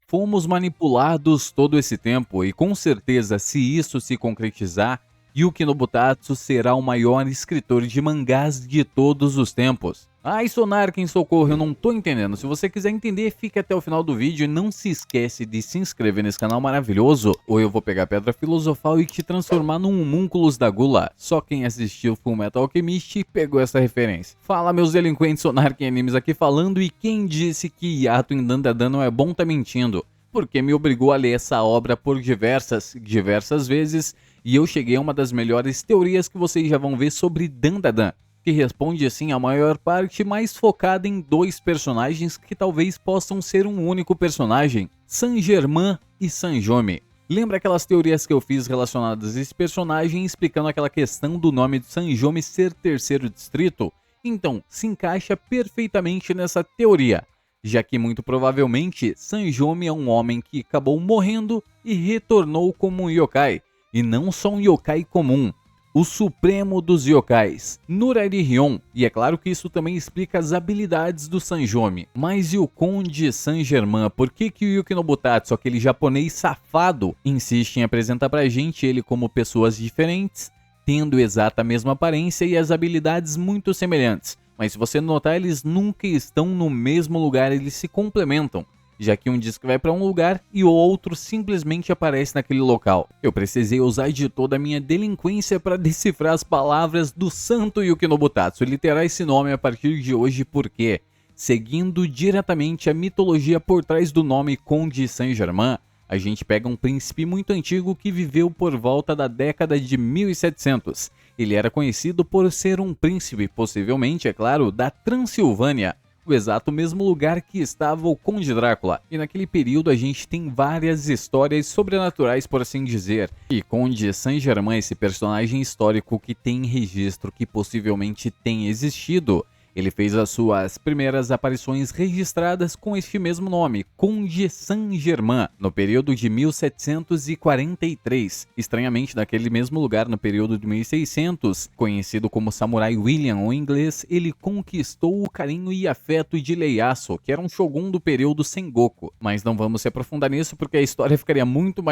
Fomos manipulados todo esse tempo e com certeza se isso se concretizar, Yuki Nobutatsu será o maior escritor de mangás de todos os tempos. Ai, Sonarca, em socorro, eu não tô entendendo. Se você quiser entender, fique até o final do vídeo e não se esquece de se inscrever nesse canal maravilhoso, ou eu vou pegar a Pedra Filosofal e te transformar num homúnculos da gula. Só quem assistiu Fullmetal Alchemist pegou essa referência. Fala, meus delinquentes, Sonarca em Animes aqui falando, e quem disse que hiato em Dandadan não é bom tá mentindo, porque me obrigou a ler essa obra por diversas vezes, e eu cheguei a uma das melhores teorias que vocês já vão ver sobre Dandadan, que responde assim a maior parte, mais focada em dois personagens que talvez possam ser um único personagem, Saint-Germain e Sanjome. Lembra aquelas teorias que eu fiz relacionadas a esse personagem, explicando aquela questão do nome de Sanjome ser terceiro distrito? Então, se encaixa perfeitamente nessa teoria, já que muito provavelmente Sanjome é um homem que acabou morrendo e retornou como um yokai, e não só um yokai comum, o supremo dos yokais, Nurari-Ryon, e é claro que isso também explica as habilidades do Sanjome. Mas e o Conde Saint-Germain? Por que o Yuki Nobutatsu, aquele japonês safado, insiste em apresentar pra gente ele como pessoas diferentes, tendo exata a mesma aparência e as habilidades muito semelhantes? Mas se você notar, eles nunca estão no mesmo lugar, eles se complementam, já que um diz que vai para um lugar e o outro simplesmente aparece naquele local. Eu precisei usar de toda a minha delinquência para decifrar as palavras do santo Yuki Nobutatsu, e literar esse nome a partir de hoje porque, seguindo diretamente a mitologia por trás do nome Conde Saint-Germain, a gente pega um príncipe muito antigo que viveu por volta da década de 1700. Ele era conhecido por ser um príncipe, possivelmente, é claro, da Transilvânia, o exato mesmo lugar que estava o Conde Drácula. E naquele período a gente tem várias histórias sobrenaturais, por assim dizer. E Conde Saint-Germain, esse personagem histórico que tem registro que possivelmente tem existido, ele fez as suas primeiras aparições registradas com este mesmo nome, Conde Saint-Germain, no período de 1743. Estranhamente, naquele mesmo lugar, no período de 1600, conhecido como Samurai William, ou em inglês, ele conquistou o carinho e afeto de Ieyasu, que era um shogun do período Sengoku. Mas não vamos se aprofundar nisso porque a história ficaria muito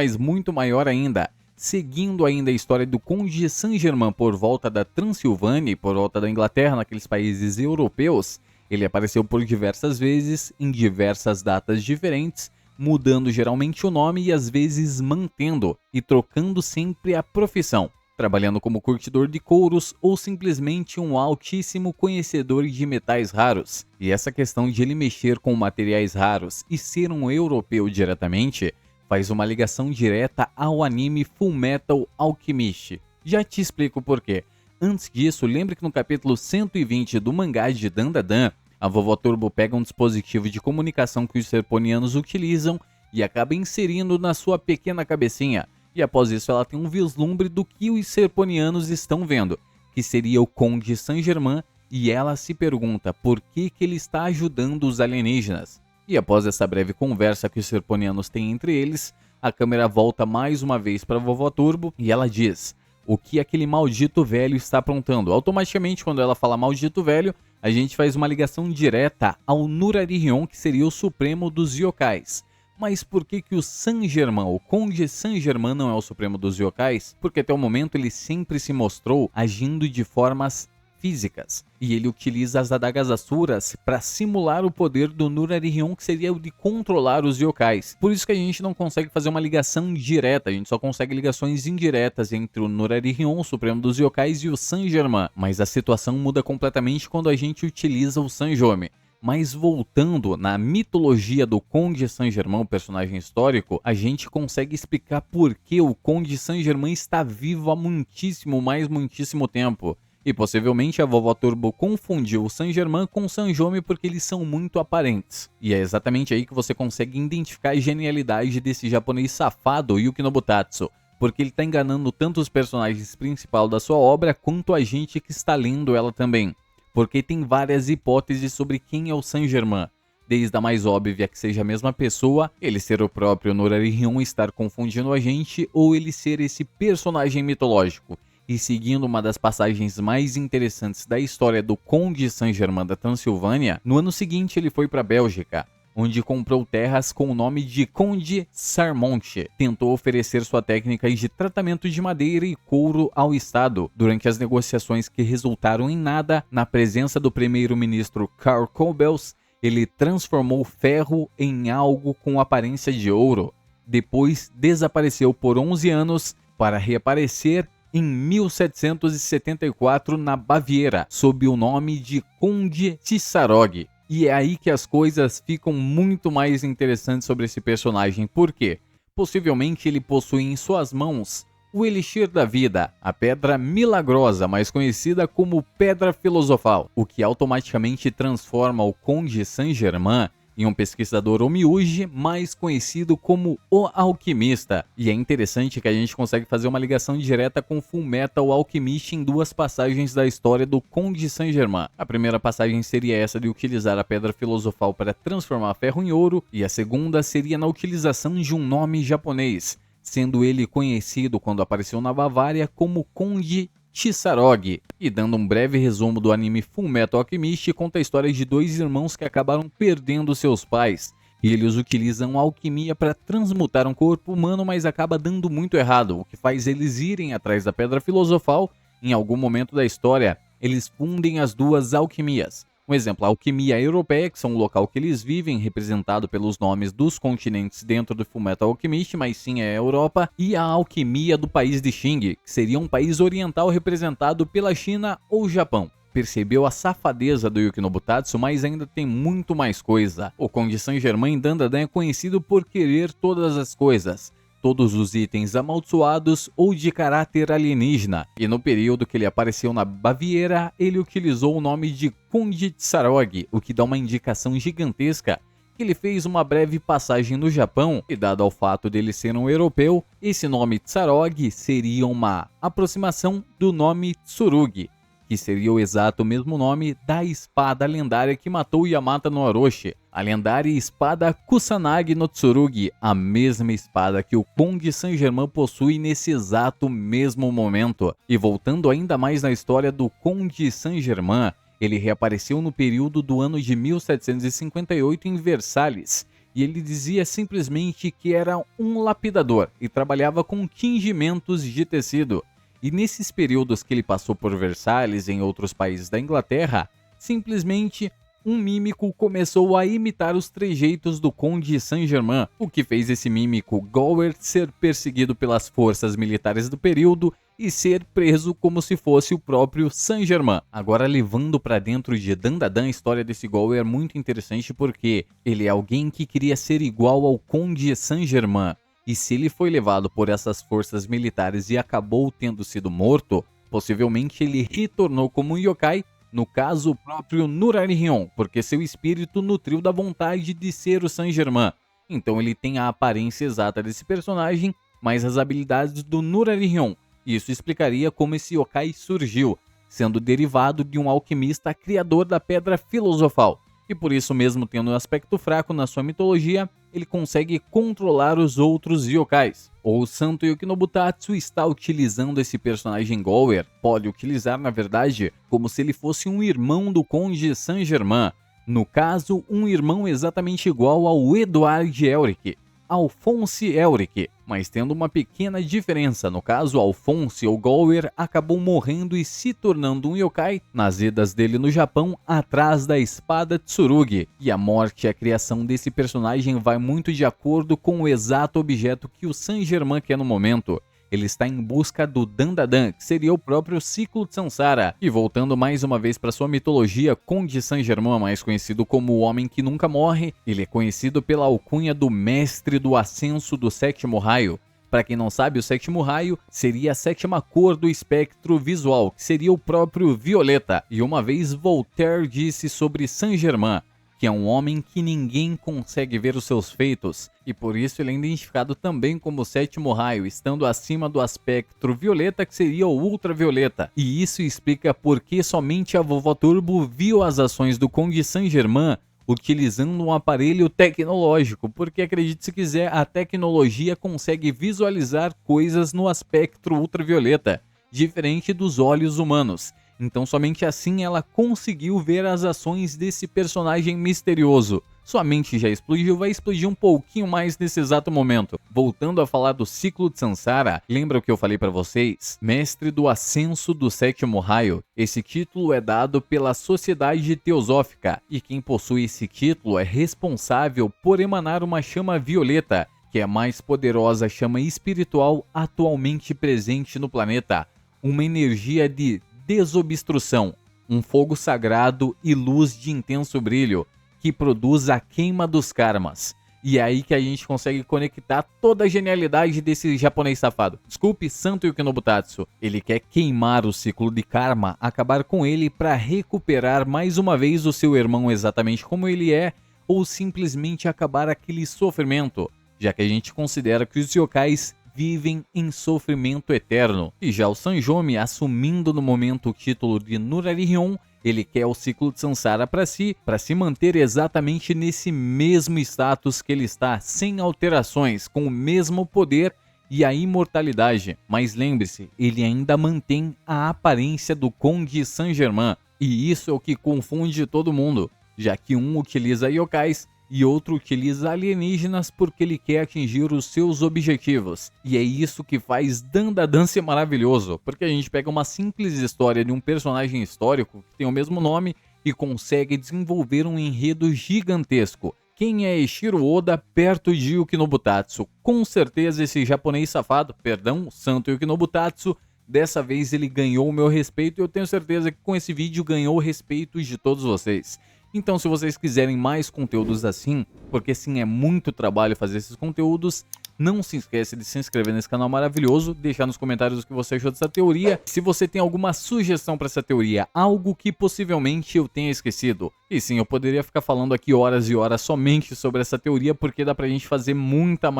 maior ainda. Seguindo ainda a história do Conde Saint-Germain por volta da Transilvânia e por volta da Inglaterra, naqueles países europeus, ele apareceu por diversas vezes, em diversas datas diferentes, mudando geralmente o nome e às vezes mantendo e trocando sempre a profissão, trabalhando como curtidor de couros ou simplesmente um altíssimo conhecedor de metais raros. E essa questão de ele mexer com materiais raros e ser um europeu diretamente faz uma ligação direta ao anime Fullmetal Alchemist. Já te explico por quê. Antes disso, lembre que no capítulo 120 do mangá de Dandadan, a Vovó Turbo pega um dispositivo de comunicação que os serponianos utilizam e acaba inserindo na sua pequena cabecinha. E após isso ela tem um vislumbre do que os serponianos estão vendo, que seria o Conde Saint-Germain, e ela se pergunta por que ele está ajudando os alienígenas. E após essa breve conversa que os serponianos têm entre eles, a câmera volta mais uma vez para a Vovó Turbo e ela diz: o que aquele maldito velho está aprontando? Automaticamente, quando ela fala maldito velho, a gente faz uma ligação direta ao Nurari-Ryon, que seria o supremo dos yokais. Mas por que o Saint-Germain, o Conde Saint-Germain, não é o supremo dos yokais? Porque até o momento ele sempre se mostrou agindo de formas físicas, e ele utiliza as adagas asuras para simular o poder do Nurari-Ryon, que seria o de controlar os yokais. Por isso que a gente não consegue fazer uma ligação direta, a gente só consegue ligações indiretas entre o Nurari-Ryon, o supremo dos yokais, e o Saint-Germain. Mas a situação muda completamente quando a gente utiliza o Sanjome. Mas voltando na mitologia do Conde Saint-Germain, o personagem histórico, a gente consegue explicar por que o Conde Saint-Germain está vivo há muitíssimo tempo. E possivelmente a Vovó Turbo confundiu o Saint-Germain com o Sanjome porque eles são muito aparentes. E é exatamente aí que você consegue identificar a genialidade desse japonês safado Yuki Nobutatsu, porque ele está enganando tanto os personagens principais da sua obra quanto a gente que está lendo ela também. Porque tem várias hipóteses sobre quem é o Saint-Germain. Desde a mais óbvia que seja a mesma pessoa, ele ser o próprio Nurari-Ryon estar confundindo a gente, ou ele ser esse personagem mitológico. E seguindo uma das passagens mais interessantes da história do Conde Saint-Germain da Transilvânia, no ano seguinte ele foi para a Bélgica, onde comprou terras com o nome de Conde Sarmonte. Tentou oferecer sua técnica de tratamento de madeira e couro ao Estado. Durante as negociações que resultaram em nada, na presença do primeiro-ministro Karl Kobels, ele transformou ferro em algo com aparência de ouro. Depois desapareceu por 11 anos para reaparecer em 1774 na Baviera, sob o nome de Conde Tisarog. E é aí que as coisas ficam muito mais interessantes sobre esse personagem, porque possivelmente ele possui em suas mãos o Elixir da Vida, a Pedra Milagrosa, mais conhecida como Pedra Filosofal, o que automaticamente transforma o Conde Saint-Germain em um pesquisador homiuge, mais conhecido como o Alquimista. E é interessante que a gente consegue fazer uma ligação direta com Fullmetal Alchemist em duas passagens da história do Conde Saint-Germain. A primeira passagem seria essa de utilizar a Pedra Filosofal para transformar ferro em ouro, e a segunda seria na utilização de um nome japonês, sendo ele conhecido quando apareceu na Bavária como Conde Tisarog. E dando um breve resumo do anime Fullmetal Alchemist, conta a história de dois irmãos que acabaram perdendo seus pais, e eles utilizam a alquimia para transmutar um corpo humano, mas acaba dando muito errado, o que faz eles irem atrás da Pedra Filosofal. Em algum momento da história, eles fundem as duas alquimias. Um exemplo, a alquimia europeia, que são o local que eles vivem, representado pelos nomes dos continentes dentro do Fullmetal Alchemist, mas sim é a Europa, e a alquimia do país de Xing, que seria um país oriental representado pela China ou Japão. Percebeu a safadeza do Yuki Nobutatsu, mas ainda tem muito mais coisa. O Conde Saint-Germain Dandadan é conhecido por querer todas as coisas, todos os itens amaldiçoados ou de caráter alienígena, e no período que ele apareceu na Baviera, ele utilizou o nome de Conde Tisarog, o que dá uma indicação gigantesca que ele fez uma breve passagem no Japão, e dado ao fato dele ser um europeu, esse nome Tisarog seria uma aproximação do nome Tsurugi, que seria o exato mesmo nome da espada lendária que matou Yamata no Orochi, a lendária espada Kusanagi no Tsurugi, a mesma espada que o Conde Saint-Germain possui nesse exato mesmo momento. E voltando ainda mais na história do Conde Saint-Germain, ele reapareceu no período do ano de 1758 em Versalhes, e ele dizia simplesmente que era um lapidador e trabalhava com tingimentos de tecido. E nesses períodos que ele passou por Versalhes e em outros países da Inglaterra, simplesmente um mímico começou a imitar os trejeitos do Conde Saint-Germain, o que fez esse mímico Gower ser perseguido pelas forças militares do período e ser preso como se fosse o próprio Saint-Germain. Agora, levando para dentro de Dandadan, a história desse Gower é muito interessante porque ele é alguém que queria ser igual ao Conde Saint-Germain. E se ele foi levado por essas forças militares e acabou tendo sido morto, possivelmente ele retornou como um yokai, no caso o próprio Nurarihyon, porque seu espírito nutriu da vontade de ser o Saint-Germain. Então ele tem a aparência exata desse personagem, mas as habilidades do Nurarihyon. Isso explicaria como esse yokai surgiu, sendo derivado de um alquimista criador da Pedra Filosofal. E por isso mesmo, tendo um aspecto fraco na sua mitologia, ele consegue controlar os outros yokais. O Santo Yuki Nobutatsu está utilizando esse personagem Gower, pode utilizar na verdade como se ele fosse um irmão do Conde Saint-Germain, no caso um irmão exatamente igual ao Edward Elric, Alphonse Elric, mas tendo uma pequena diferença. No caso, Alphonse ou Gower acabou morrendo e se tornando um yokai nas idas dele no Japão atrás da espada Tsurugi, e a morte e a criação desse personagem vai muito de acordo com o exato objeto que o Saint-Germain quer no momento. Ele está em busca do Dandadan, que seria o próprio ciclo de Samsara. E voltando mais uma vez para sua mitologia, Conde Saint-Germain, mais conhecido como o Homem que Nunca Morre, ele é conhecido pela alcunha do Mestre do Ascenso do Sétimo Raio. Para quem não sabe, o Sétimo Raio seria a sétima cor do espectro visual, que seria o próprio violeta. E uma vez Voltaire disse sobre Saint-Germain, que é um homem que ninguém consegue ver os seus feitos, e por isso ele é identificado também como o sétimo raio, estando acima do espectro violeta, que seria o ultravioleta. E isso explica por que somente a Vovó Turbo viu as ações do Conde Saint-Germain utilizando um aparelho tecnológico, porque acredite se quiser, a tecnologia consegue visualizar coisas no espectro ultravioleta, diferente dos olhos humanos. Então somente assim ela conseguiu ver as ações desse personagem misterioso. Sua mente já explodiu, vai explodir um pouquinho mais nesse exato momento. Voltando a falar do ciclo de Sansara, lembra o que eu falei para vocês? Mestre do Ascenso do Sétimo Raio. Esse título é dado pela Sociedade Teosófica, e quem possui esse título é responsável por emanar uma chama violeta, que é a mais poderosa chama espiritual atualmente presente no planeta. Uma energia de desobstrução, um fogo sagrado e luz de intenso brilho, que produz a queima dos karmas. E é aí que a gente consegue conectar toda a genialidade desse japonês safado. Desculpe, Santo Yuki Nobutatsu. Ele quer queimar o ciclo de karma, acabar com ele para recuperar mais uma vez o seu irmão exatamente como ele é, ou simplesmente acabar aquele sofrimento, já que a gente considera que os yokais vivem em sofrimento eterno. E já o Sanjomi, assumindo no momento o título de Nurari-hyon, ele quer o ciclo de Sansara para si, para se manter exatamente nesse mesmo status que ele está, sem alterações, com o mesmo poder e a imortalidade. Mas lembre-se, ele ainda mantém a aparência do Conde Saint-Germain, e isso é o que confunde todo mundo, já que um utiliza yokais e outro utiliza alienígenas porque ele quer atingir os seus objetivos. E é isso que faz Dandadan ser maravilhoso, porque a gente pega uma simples história de um personagem histórico que tem o mesmo nome e consegue desenvolver um enredo gigantesco. Quem é Eiichiro Oda perto de Yuki Nobutatsu? Com certeza esse japonês safado, perdão, Santo Yuki Nobutatsu, dessa vez ele ganhou o meu respeito e eu tenho certeza que com esse vídeo ganhou o respeito de todos vocês. Então, se vocês quiserem mais conteúdos assim, porque sim, é muito trabalho fazer esses conteúdos, não se esqueça de se inscrever nesse canal maravilhoso, deixar nos comentários o que você achou dessa teoria, se você tem alguma sugestão para essa teoria, algo que possivelmente eu tenha esquecido. E sim, eu poderia ficar falando aqui horas e horas somente sobre essa teoria, porque dá pra gente fazer muita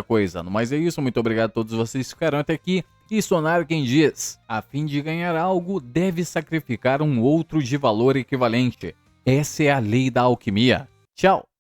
coisa. Mas é isso, muito obrigado a todos vocês que ficaram até aqui. E Sonar quem diz, a fim de ganhar algo, deve sacrificar um outro de valor equivalente. Essa é a lei da alquimia. Tchau!